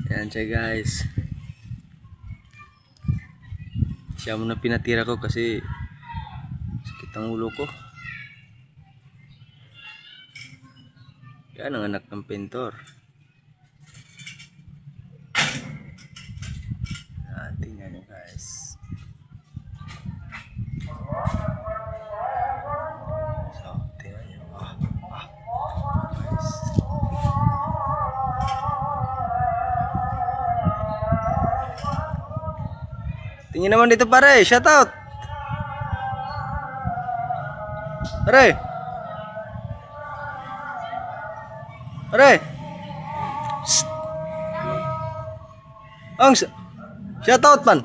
Ayan siya guys. Siya muna pinatira ko kasi sakit ang ulo ko. Yan ang anak ng pintor. Tingnan nyo guys. So, tingnan nyo. Guys. Tingin naman dito pare, shout out. Pare. Pare. Ang shout out man.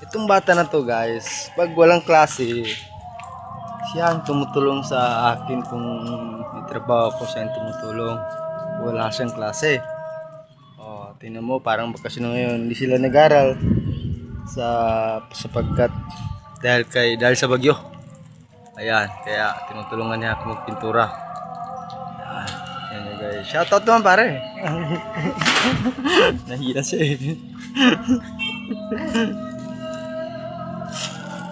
Itong bata na to guys, pag walang klase, siya ang tumutulong sa akin kung may trabaho ko, siya ang tumutulong. Wala siyang klase. Oh, tingnan mo, parang bakasyon na ngayon, hindi sila nag-aral sapagkat dahil sa bagyo. Ayan, kaya tinutulungan niya ako magpintura. Ayan guys, shoutout naman pare. Nahiya siya eh.